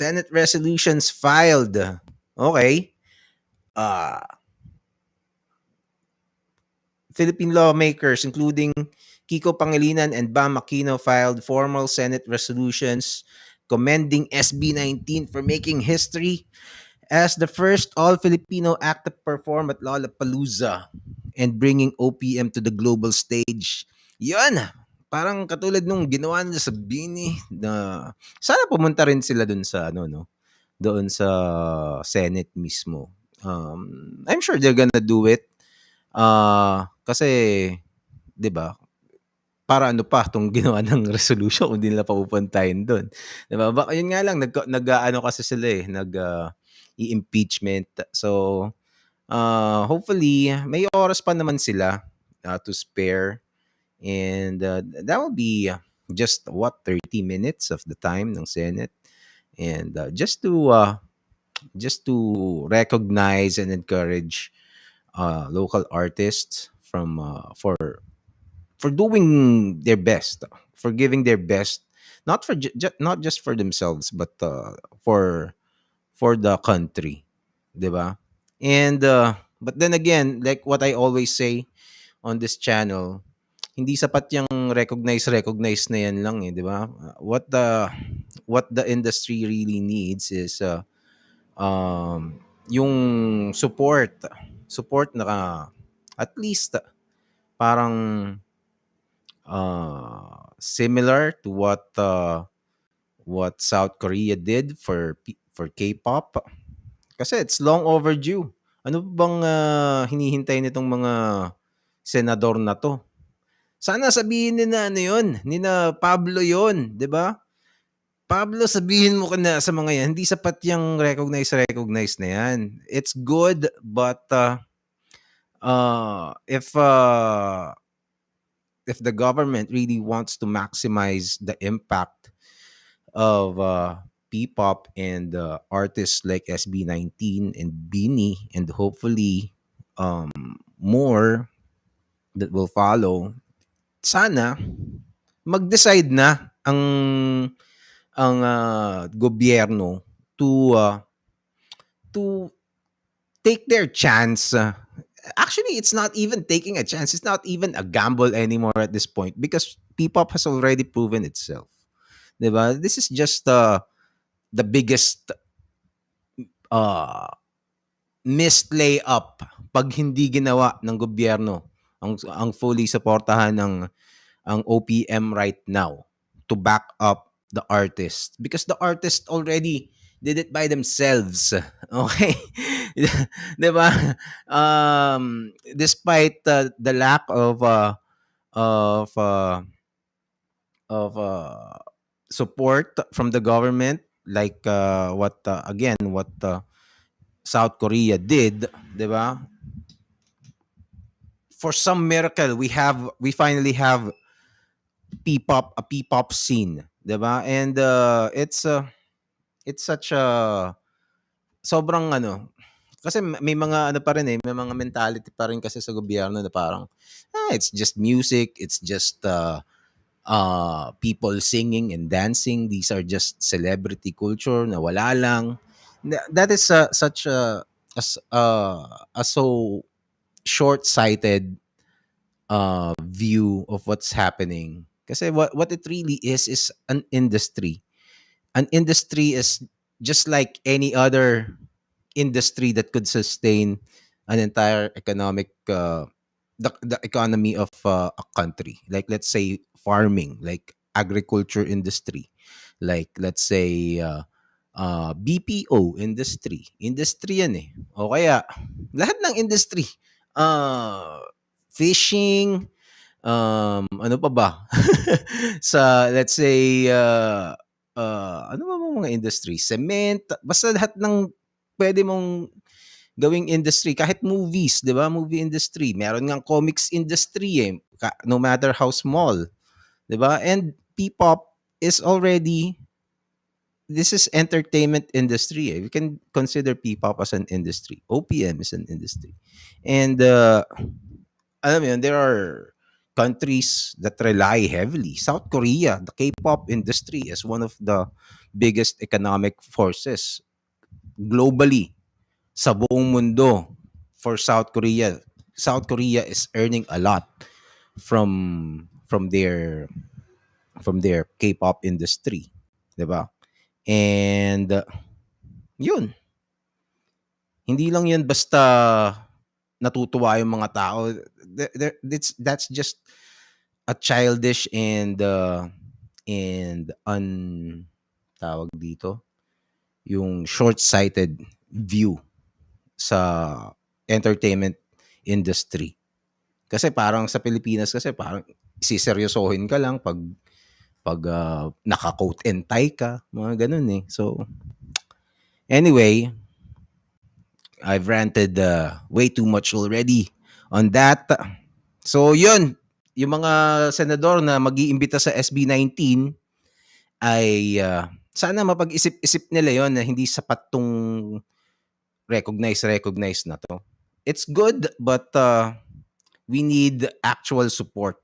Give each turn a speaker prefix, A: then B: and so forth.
A: Senate resolutions filed. Okay. Uh, Philippine lawmakers, including Kiko Pangilinan and Bam Aquino, filed formal Senate resolutions commending SB 19 for making history as the first all-Filipino act to perform at Lollapalooza and bringing OPM to the global stage. Yun! Parang katulad nung ginawa nila sa Bini na sana pumunta rin sila dun sa ano no, doon sa Senate mismo. I'm sure they're gonna do it. Kasi 'di ba? Para ano pa 'tong ginawa ng resolution kung di nila pa pupuntahin do'n, 'di ba? Baka yun nga lang nag-aano kasi sila, eh, i-impeachment. So, hopefully may oras pa naman sila, to spare and, that will be just what 30 minutes of the time ng Senate and, just to recognize and encourage, local artists from, for doing their best, for giving their best, not for not just for themselves, but for the country, 'di ba? And but then again, like what I always say on this channel, hindi sapat yung recognize na yan lang eh, 'di ba? What the industry really needs is yung support na at least parang similar to what South Korea did for K-pop kasi it's long overdue. Ano pa bang hinihintay nitong mga senador na to? Sana sabihin ni na ano yun, ni na Pablo yun, 'di ba? Pablo, sabihin mo ka na sa mga yan, hindi sapat yung recognize na yan. It's good, but if the government really wants to maximize the impact of P-pop and artists like SB19 and Beanie, and hopefully more that will follow, sana mag-decide na ang gobyerno to take their chance. Actually, it's not even taking a chance. It's not even a gamble anymore at this point because P-pop has already proven itself. Diba? This is just the biggest missed layup pag hindi ginawa ng gobyerno ang fully supportahan ng ang OPM right now to back up the artist because the artist already did it by themselves. Okay? 'Di ba? Despite the lack of uh, of support from the government, like what South Korea did, 'di ba? For some miracle, we finally have a P-pop scene, 'di ba? And it's such a sobrang ano kasi may mga ano pa rin eh, may mga mentality pa rin kasi sa gobyerno na parang it's just music, it's just people singing and dancing. These are just celebrity culture na wala lang. That is such a so short-sighted view of what's happening. Kasi what it really is an industry. An industry is just like any other industry that could sustain an entire economic the economy of a country. Like let's say farming, like agriculture industry, like let's say BPO industry yan eh. O kaya lahat ng industry, fishing, ano pa ba? Sa let's say ano ba mga industry? Cement, basta lahat ng pwede mong gawing industry, kahit movies, 'di ba? Movie industry, meron ngang comics industry eh, no matter how small, 'di ba? And P-pop is already this is entertainment industry eh. We can consider P-pop as an industry. OPM is an industry. And alam mo yun, there are countries that rely heavily. South Korea, the K-pop industry is one of the biggest economic forces globally sa buong mundo for South Korea. South Korea is earning a lot from their K-pop industry, 'di ba? And yun, hindi lang 'yan basta natutuwa yung mga tao. That's just a childish and tawag dito, yung short-sighted view sa entertainment industry. Kasi parang sa Pilipinas kasi parang siseryosohin ka lang pag naka-coat and tie ka, mga ganun eh. So anyway, I've ranted way too much already on that. So yun, yung mga senador na mag-iimbita sa SB19 ay sana mapag-isip-isip nila yon na hindi sapat tong recognize na to. It's good but we need actual support